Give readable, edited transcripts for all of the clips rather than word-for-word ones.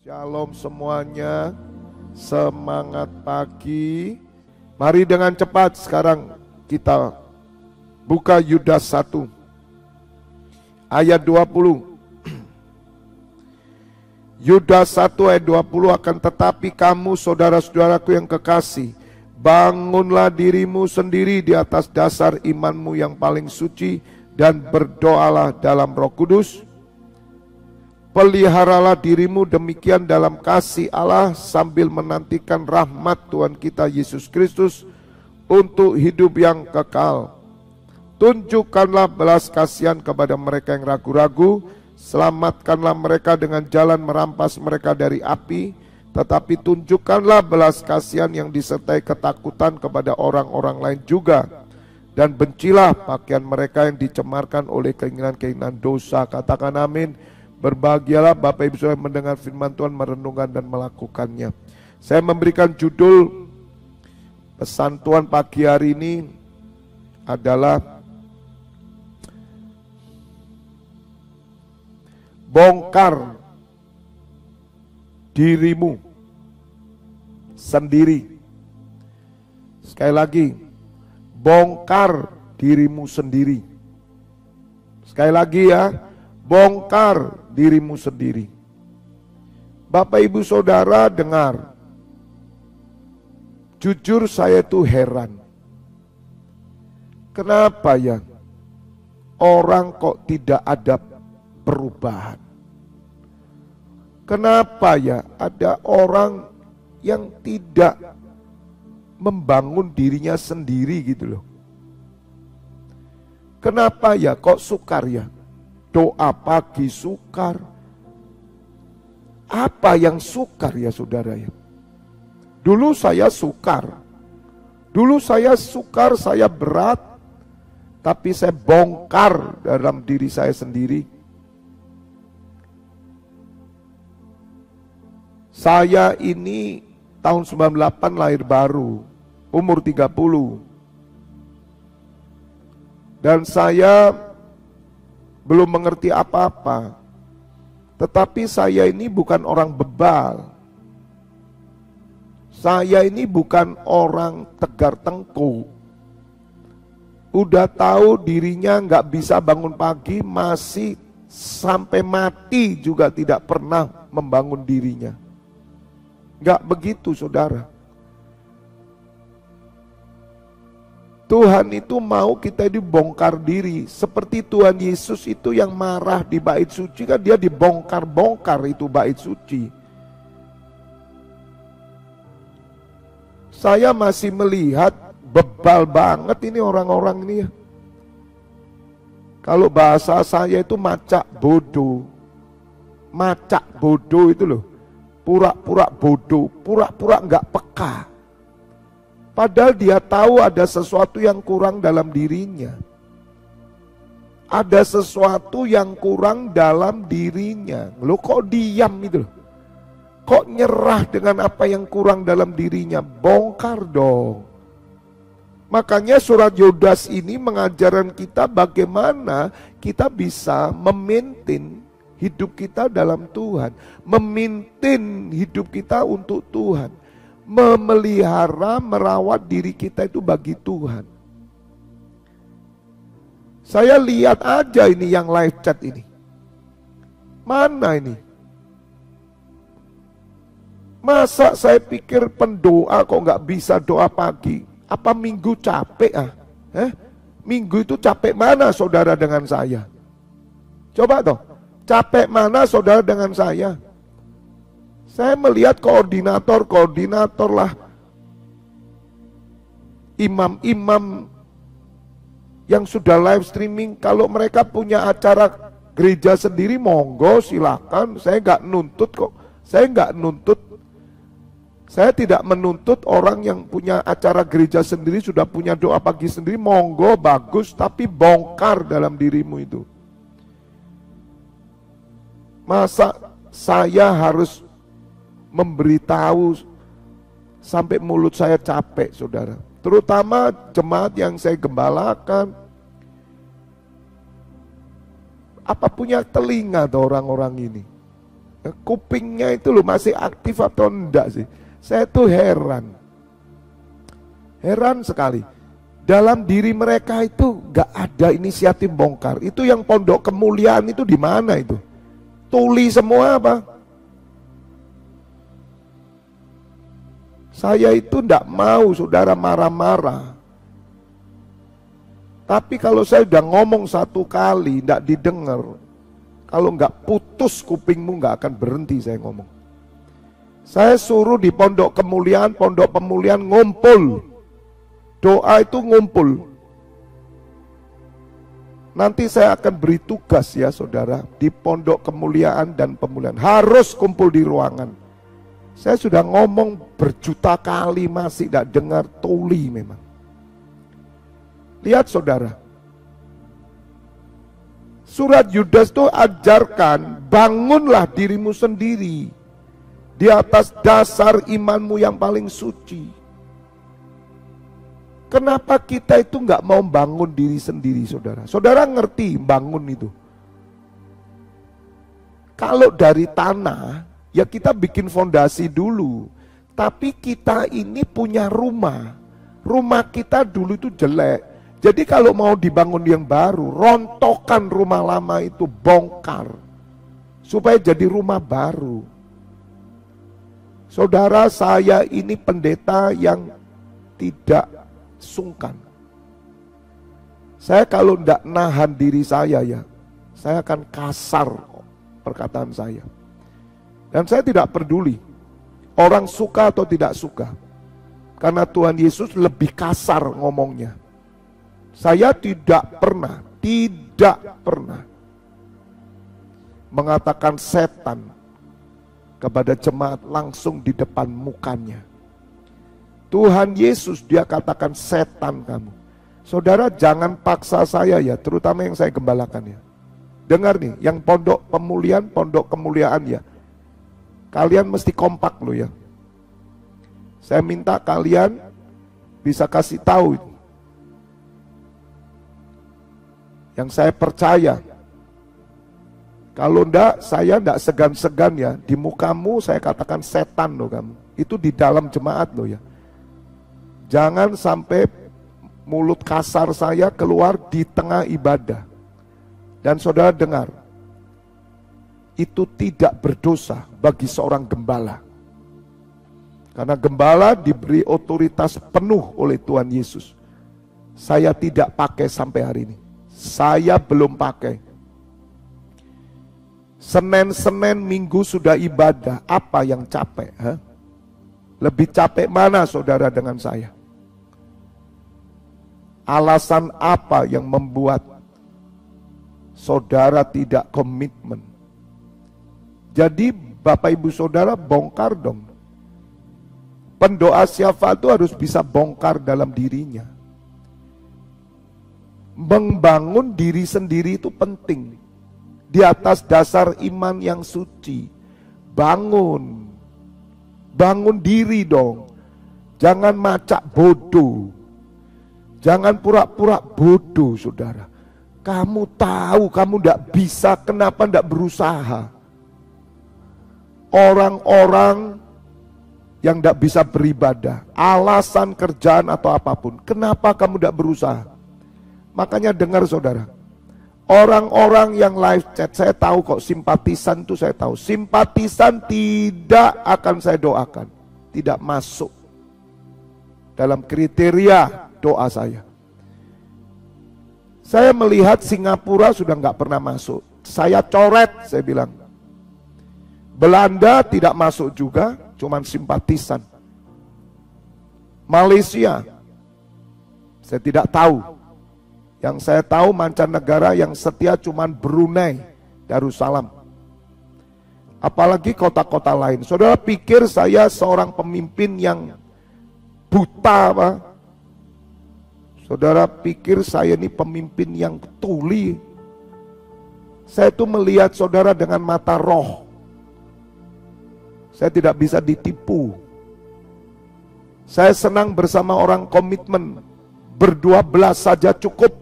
Shalom semuanya, semangat pagi. Mari dengan cepat sekarang kita buka Yudas 1 ayat 20. Yudas 1 ayat 20, akan tetapi kamu saudara-saudaraku yang kekasih, bangunlah dirimu sendiri di atas dasar imanmu yang paling suci dan berdoalah dalam Roh Kudus. Peliharalah dirimu demikian dalam kasih Allah sambil menantikan rahmat Tuhan kita Yesus Kristus untuk hidup yang kekal. Tunjukkanlah belas kasihan kepada mereka yang ragu-ragu, selamatkanlah mereka dengan jalan merampas mereka dari api, tetapi tunjukkanlah belas kasihan yang disertai ketakutan kepada orang-orang lain juga. Dan bencilah pakaian mereka yang dicemarkan oleh keinginan-keinginan dosa. Katakan amin. Berbahagialah Bapak Ibu Saudara mendengar firman Tuhan, merenungkan dan melakukannya. Saya memberikan judul pesan Tuhan pagi hari ini adalah bongkar dirimu sendiri. Sekali lagi, bongkar dirimu sendiri. Sekali lagi ya, bongkar dirimu sendiri. Bapak Ibu Saudara dengar, jujur saya itu heran. Kenapa ya orang kok tidak ada perubahan? Kenapa ya ada orang yang tidak membangun dirinya sendiri gitu loh? Kenapa ya kok sukar ya? Doa pagi sukar. Apa yang sukar ya saudara ya? Dulu saya sukar. Dulu saya sukar, saya berat. Tapi saya bongkar dalam diri saya sendiri. Saya ini tahun 98 lahir baru. Umur 30. Dan saya belum mengerti apa-apa. Tetapi saya ini bukan orang bebal. Saya ini bukan orang tegar tengkuk. Udah tahu dirinya nggak bisa bangun pagi, masih sampai mati juga tidak pernah membangun dirinya. Nggak begitu saudara. Tuhan itu mau kita dibongkar diri. Seperti Tuhan Yesus itu yang marah di bait suci, kan dia dibongkar-bongkar itu bait suci. Saya masih melihat bebal banget ini orang-orang ini ya. Kalau bahasa saya itu macak bodoh. Macak bodoh itu loh. Pura-pura bodoh, pura-pura enggak peka. Padahal dia tahu ada sesuatu yang kurang dalam dirinya. Ada sesuatu yang kurang dalam dirinya. Loh kok diam itu loh? Kok nyerah dengan apa yang kurang dalam dirinya? Bongkar dong. Makanya surat Yudas ini mengajarkan kita bagaimana kita bisa memaintain hidup kita dalam Tuhan. Memaintain hidup kita untuk Tuhan. Memelihara, merawat diri kita itu bagi Tuhan. Saya lihat aja ini yang live chat ini. Mana ini? Masa saya pikir pendoa kok nggak bisa doa pagi? Apa minggu capek ah? Minggu itu capek mana saudara dengan saya? Coba toh, capek mana saudara dengan saya? Saya melihat koordinator lah, imam-imam yang sudah live streaming, kalau mereka punya acara gereja sendiri, monggo silakan. Saya nggak nuntut kok, saya tidak menuntut orang yang punya acara gereja sendiri, sudah punya doa pagi sendiri, monggo bagus, tapi bongkar dalam dirimu itu. Masa saya harus memberitahu sampai mulut saya capek saudara. Terutama jemaat yang saya gembalakan. Apa punya telinga tuh orang-orang ini? Kupingnya itu loh masih aktif atau enggak sih? Saya tuh heran. Heran sekali. Dalam diri mereka itu gak ada inisiatif bongkar. Itu yang pondok kemuliaan itu di mana itu? Tuli semua apa? Saya itu ndak mau saudara marah-marah. Tapi kalau saya udah ngomong satu kali ndak didengar, kalau nggak putus kupingmu nggak akan berhenti saya ngomong. Saya suruh di pondok pemuliaan ngumpul. Doa itu ngumpul. Nanti saya akan beri tugas ya saudara, di pondok kemuliaan dan pemulihan. Harus kumpul di ruangan. Saya sudah ngomong berjuta kali masih tidak dengar, tuli memang. Lihat saudara. Surat Yudas itu ajarkan, bangunlah dirimu sendiri di atas dasar imanmu yang paling suci. Kenapa kita itu nggak mau bangun diri sendiri saudara? Saudara ngerti bangun itu? Kalau dari tanah, ya kita bikin fondasi dulu. Tapi kita ini punya rumah. Rumah kita dulu itu jelek. Jadi kalau mau dibangun yang baru, rontokan rumah lama itu, bongkar. Supaya jadi rumah baru. Saudara, saya ini pendeta yang tidak sungkan. Saya kalau tidak nahan diri saya ya, saya akan kasar perkataan saya. Dan saya tidak peduli orang suka atau tidak suka. Karena Tuhan Yesus lebih kasar ngomongnya. Saya tidak pernah mengatakan setan kepada jemaat langsung di depan mukanya. Tuhan Yesus dia katakan setan kamu. Saudara jangan paksa saya ya, terutama yang saya gembalakan ya. Dengar nih, yang pondok kemuliaan ya. Kalian mesti kompak loh ya. Saya minta kalian bisa kasih tahu yang saya percaya. Kalau enggak, saya enggak segan-segan ya. Di mukamu saya katakan setan loh kamu. Itu di dalam jemaat loh ya. Jangan sampai mulut kasar saya keluar di tengah ibadah. Dan saudara dengar, itu tidak berdosa bagi seorang gembala. Karena gembala diberi otoritas penuh oleh Tuhan Yesus. Saya tidak pakai sampai hari ini. Saya belum pakai. Senin Minggu sudah ibadah, apa yang capek? Lebih capek mana saudara dengan saya? Alasan apa yang membuat saudara tidak komitmen? Jadi Bapak Ibu Saudara bongkar dong. Pendoa syafaat itu harus bisa bongkar dalam dirinya. Membangun diri sendiri itu penting. Di atas dasar iman yang suci. Bangun diri dong. Jangan macak bodoh. Jangan pura-pura bodoh saudara. Kamu tahu kamu tidak bisa, kenapa tidak berusaha? Orang-orang yang tidak bisa beribadah, alasan kerjaan atau apapun, kenapa kamu tidak berusaha? Makanya dengar saudara, orang-orang yang live chat, saya tahu kok simpatisan itu saya tahu. Simpatisan tidak akan saya doakan, tidak masuk dalam kriteria doa saya. Saya melihat Singapura sudah nggak pernah masuk. Saya coret, saya bilang. Belanda tidak masuk juga, cuman simpatisan. Malaysia, saya tidak tahu. Yang saya tahu mancanegara yang setia cuman Brunei, Darussalam. Apalagi kota-kota lain. Saudara pikir saya seorang pemimpin yang buta apa? Saudara pikir saya ini pemimpin yang tuli? Saya itu melihat saudara dengan mata roh. Saya tidak bisa ditipu. Saya senang bersama orang komitmen. Berdua belas saja cukup.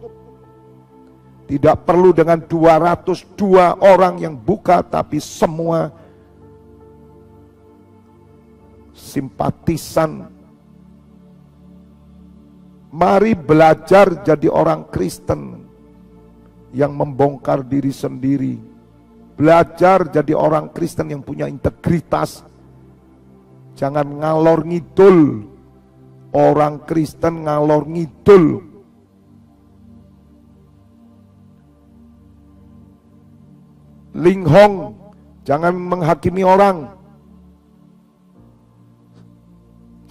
Tidak perlu dengan 202 orang yang buka, tapi semua simpatisan. Mari belajar jadi orang Kristen yang membongkar diri sendiri. Belajar jadi orang Kristen yang punya integritas. Jangan ngalor ngidul. Orang Kristen ngalor ngidul. Linghong, jangan menghakimi orang.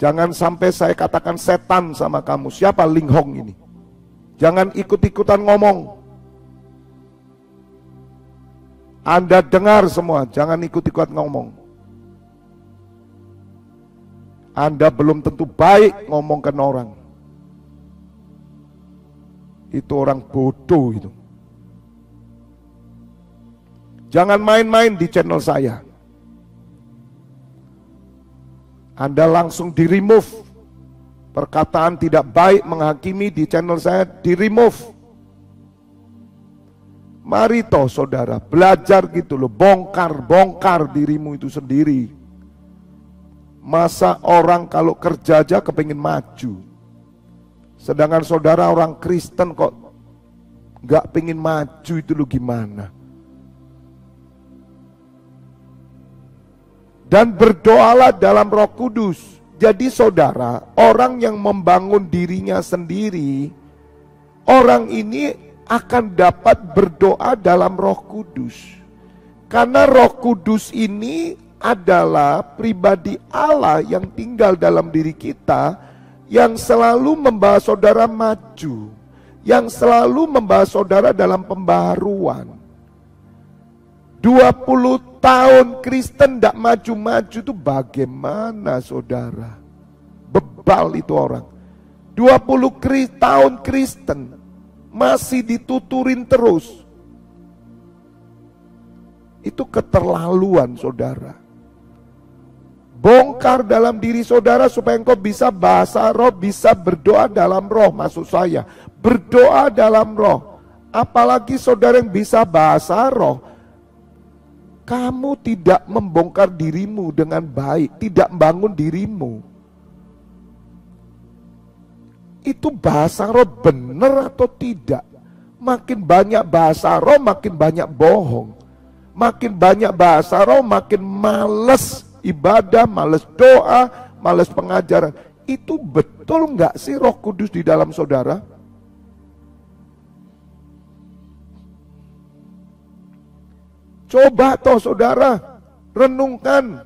Jangan sampai saya katakan setan sama kamu. Siapa Linghong ini? Jangan ikut-ikutan ngomong. Anda dengar semua, jangan ikut-ikutan ngomong. Anda belum tentu baik ngomongkan orang. Itu orang bodoh itu. Jangan main-main di channel saya. Anda langsung di-remove. Perkataan tidak baik menghakimi di channel saya, di-remove. Mari toh saudara, belajar gitu loh, bongkar dirimu itu sendiri. Masa orang kalau kerja aja kepingin maju. Sedangkan saudara orang Kristen kok gak pengen maju, itu lo gimana? Dan berdoalah dalam Roh Kudus. Jadi saudara, orang yang membangun dirinya sendiri, orang ini akan dapat berdoa dalam Roh Kudus. Karena Roh Kudus ini adalah pribadi Allah yang tinggal dalam diri kita, yang selalu membawa saudara maju, yang selalu membawa saudara dalam pembaharuan. 20 tahun Kristen tidak maju-maju itu bagaimana saudara? Bebal itu orang. 20 tahun Kristen masih dituturin terus. Itu keterlaluan saudara. Bongkar dalam diri saudara supaya engkau bisa bahasa roh, bisa berdoa dalam roh, maksud saya. Berdoa dalam roh. Apalagi saudara yang bisa bahasa roh, kamu tidak membongkar dirimu dengan baik, tidak membangun dirimu. Itu bahasa roh benar atau tidak? Makin banyak bahasa roh, makin banyak bohong. Makin banyak bahasa roh, makin males ibadah, males doa, males pengajaran. Itu betul nggak sih Roh Kudus di dalam saudara? Coba toh saudara, renungkan.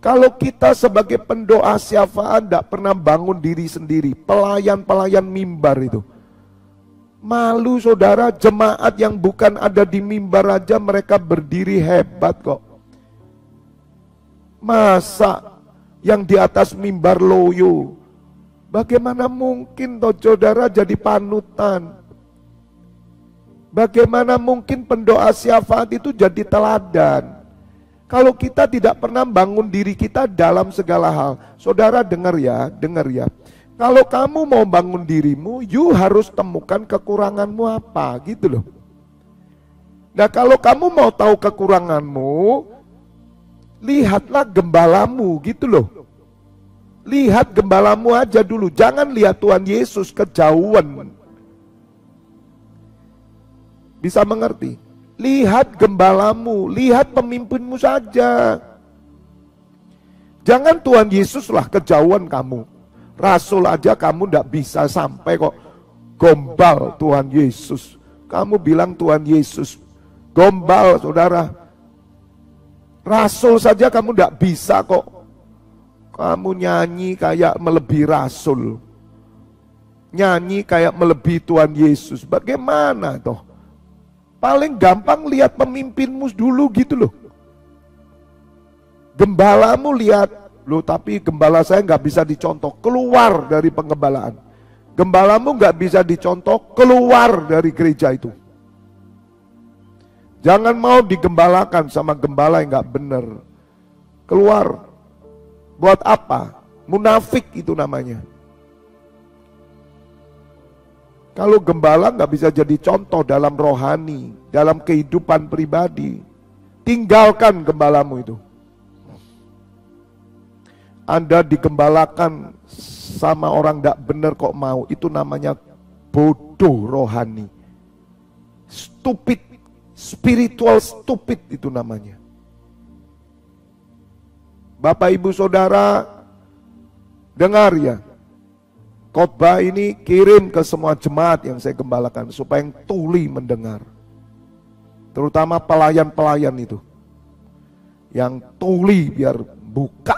Kalau kita sebagai pendoa syafaat tidak pernah bangun diri sendiri, pelayan-pelayan mimbar itu. Malu saudara, jemaat yang bukan ada di mimbar aja mereka berdiri hebat kok. Masa yang di atas mimbar loyo? Bagaimana mungkin toh saudara jadi panutan? Bagaimana mungkin pendoa syafaat itu jadi teladan? Kalau kita tidak pernah bangun diri kita dalam segala hal. Saudara dengar ya, dengar ya. Kalau kamu mau bangun dirimu, you harus temukan kekuranganmu apa, gitu loh. Nah kalau kamu mau tahu kekuranganmu, lihatlah gembalamu, gitu loh. Lihat gembalamu aja dulu, jangan lihat Tuhan Yesus kejauhan. Bisa mengerti? Lihat gembalamu, lihat pemimpinmu saja. Jangan Tuhan Yesuslah kejauhan kamu. Rasul aja kamu tidak bisa sampai kok gombal Tuhan Yesus. Kamu bilang Tuhan Yesus gombal saudara. Rasul saja kamu tidak bisa kok. Kamu nyanyi kayak melebihi Rasul. Nyanyi kayak melebihi Tuhan Yesus. Bagaimana toh? Paling gampang lihat pemimpinmu dulu gitu loh. Gembalamu lihat, loh tapi gembala saya nggak bisa dicontoh, keluar dari penggembalaan. Gembalamu nggak bisa dicontoh, keluar dari gereja itu. Jangan mau digembalakan sama gembala yang nggak benar. Keluar. Buat apa? Munafik itu namanya. Kalau gembala nggak bisa jadi contoh dalam rohani, dalam kehidupan pribadi, tinggalkan gembalamu itu. Anda digembalakan sama orang tidak benar kok mau, itu namanya bodoh rohani. Stupid, spiritual stupid itu namanya. Bapak Ibu Saudara, dengar ya. Khotbah ini kirim ke semua jemaat yang saya gembalakan supaya yang tuli mendengar. Terutama pelayan-pelayan itu. Yang tuli biar buka.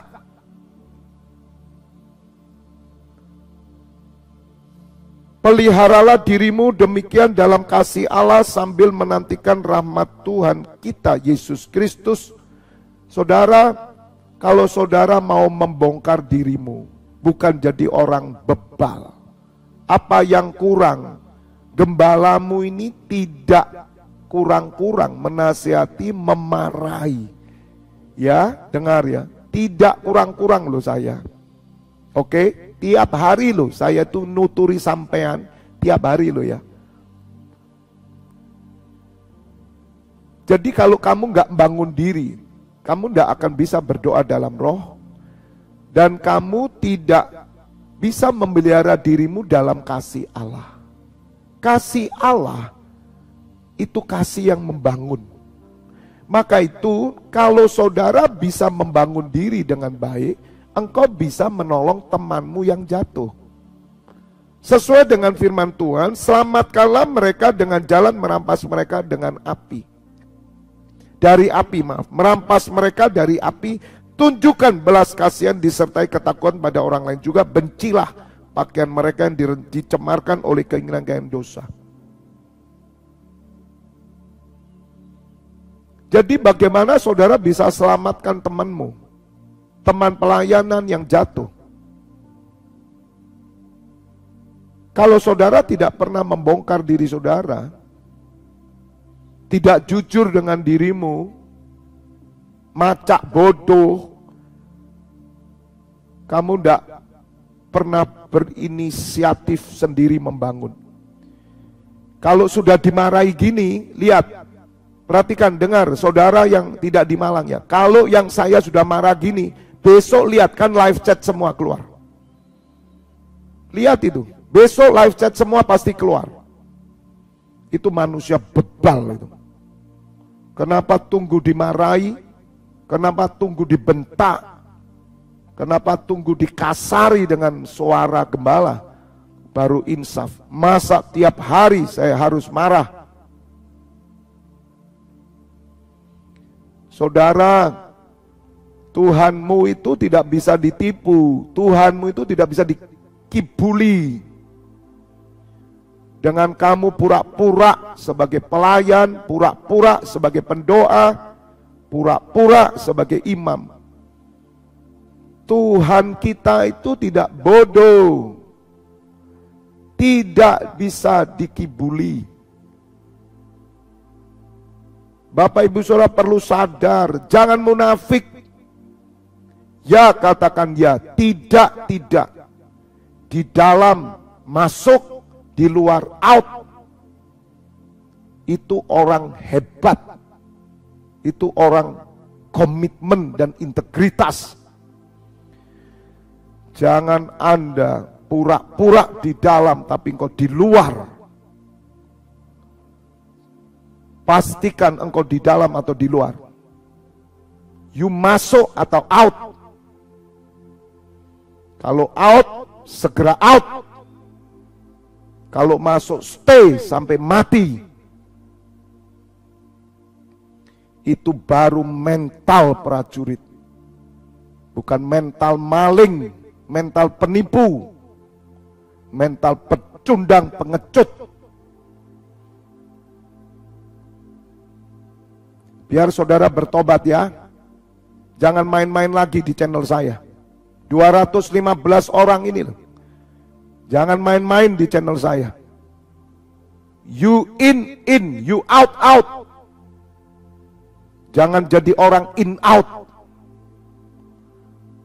Peliharalah dirimu demikian dalam kasih Allah sambil menantikan rahmat Tuhan kita Yesus Kristus. Saudara, kalau saudara mau membongkar dirimu, bukan jadi orang bebal. Apa yang kurang? Gembalamu ini tidak kurang-kurang menasihati, memarahi. Ya, dengar ya. Tidak kurang-kurang loh saya. Oke, tiap hari loh saya tuh nuturi sampean. Tiap hari loh ya. Jadi kalau kamu nggak bangun diri, kamu nggak akan bisa berdoa dalam roh. Dan kamu tidak bisa memelihara dirimu dalam kasih Allah. Kasih Allah itu kasih yang membangun. Maka itu kalau saudara bisa membangun diri dengan baik, engkau bisa menolong temanmu yang jatuh. Sesuai dengan firman Tuhan, selamatkanlah mereka dengan jalan merampas mereka dengan api. Dari api, merampas mereka dari api. Tunjukkan belas kasihan disertai ketakutan pada orang lain juga. Bencilah pakaian mereka yang dicemarkan oleh keinginan dosa. Jadi bagaimana saudara bisa selamatkan temanmu, teman pelayanan yang jatuh? Kalau saudara tidak pernah membongkar diri saudara, tidak jujur dengan dirimu, macak bodoh, kamu tidak pernah berinisiatif sendiri membangun. Kalau sudah dimarahi gini, lihat, perhatikan, dengar, saudara yang tidak di Malang ya. Kalau yang saya sudah marah gini, besok lihat kan live chat semua keluar. Lihat itu, besok live chat semua pasti keluar. Itu manusia bebal itu. Kenapa tunggu dimarahi? Kenapa tunggu dibentak? Kenapa tunggu dikasari dengan suara gembala? Baru insaf. Masa tiap hari saya harus marah? Saudara, Tuhanmu itu tidak bisa ditipu. Tuhanmu itu tidak bisa dikibuli. Dengan kamu pura-pura sebagai pelayan, pura-pura sebagai pendoa, pura-pura sebagai imam. Tuhan kita itu tidak bodoh, tidak bisa dikibuli. Bapak Ibu Saudara perlu sadar, jangan munafik. Ya katakan ya, tidak, tidak. Di dalam masuk, di luar out. Itu orang hebat. Itu orang komitmen dan integritas. Jangan Anda pura-pura di dalam tapi engkau di luar. Pastikan engkau di dalam atau di luar. You masuk atau out. Kalau out, segera out. Kalau masuk, stay sampai mati. Itu baru mental prajurit. Bukan mental maling, mental penipu, mental pecundang, pengecut. Biar saudara bertobat ya. Jangan main-main lagi di channel saya. 215 orang ini loh. Jangan main-main di channel saya. You in, you out, out. Jangan jadi orang in out.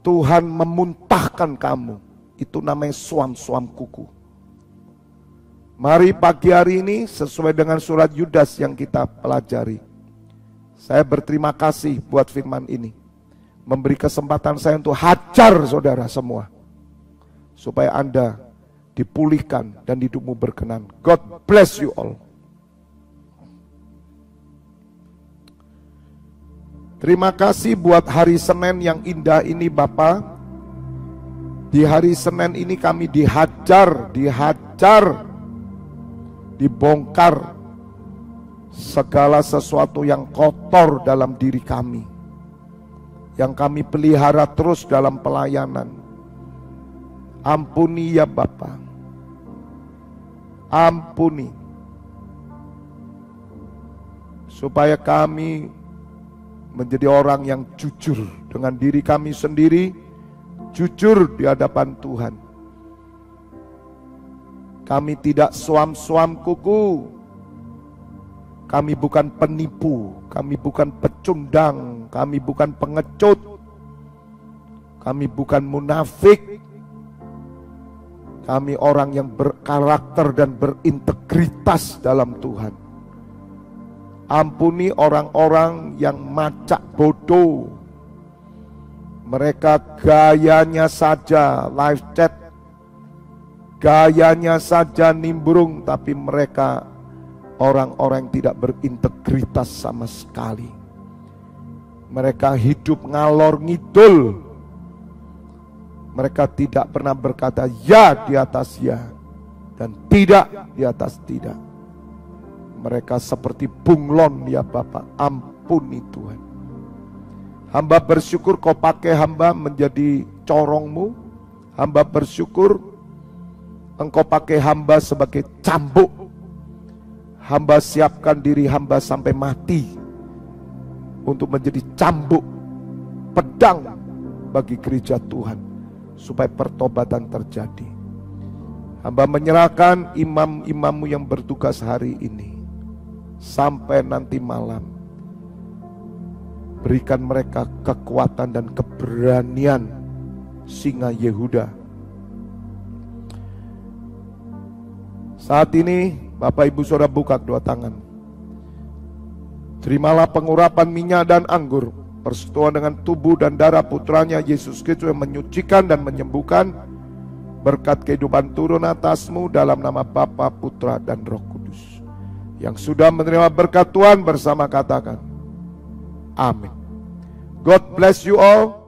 Tuhan memuntahkan kamu. Itu namanya suam-suam kuku. Mari pagi hari ini sesuai dengan surat Yudas yang kita pelajari. Saya berterima kasih buat firman ini. memberi kesempatan saya untuk hajar saudara semua, supaya Anda dipulihkan dan hidupmu berkenan. God bless you all. Terima kasih buat hari Senin yang indah ini Bapa. Di hari Senin ini kami dihajar, dibongkar segala sesuatu yang kotor dalam diri kami, yang kami pelihara terus dalam pelayanan. Ampuni ya Bapa, ampuni, supaya kami menjadi orang yang jujur dengan diri kami sendiri, jujur di hadapan Tuhan. Kami tidak suam-suam kuku, kami bukan penipu, kami bukan pecundang, kami bukan pengecut, kami bukan munafik. Kami orang yang berkarakter dan berintegritas dalam Tuhan. Ampuni orang-orang yang macak bodoh. Mereka gayanya saja live chat, gayanya saja nimbrung, tapi mereka orang-orang yang tidak berintegritas sama sekali. Mereka hidup ngalor ngidul. Mereka tidak pernah berkata ya di atas ya dan tidak di atas tidak. Mereka seperti bunglon ya Bapak. Ampuni Tuhan. Hamba bersyukur Kau pakai hamba menjadi corongmu. Hamba bersyukur Engkau pakai hamba sebagai cambuk. Hamba siapkan diri hamba sampai mati untuk menjadi cambuk, pedang bagi gereja Tuhan, supaya pertobatan terjadi. Hamba menyerahkan imam-imammu yang bertugas hari ini sampai nanti malam. Berikan mereka kekuatan dan keberanian singa Yehuda. Saat ini Bapak Ibu Saudara buka kedua tangan. Terimalah pengurapan minyak dan anggur, persekutuan dengan tubuh dan darah putranya Yesus Kristus yang menyucikan dan menyembuhkan. Berkat kehidupan turun atasmu dalam nama Bapa, Putra dan Roh Kudus. Yang sudah menerima berkat Tuhan bersama katakan amin. God bless you all.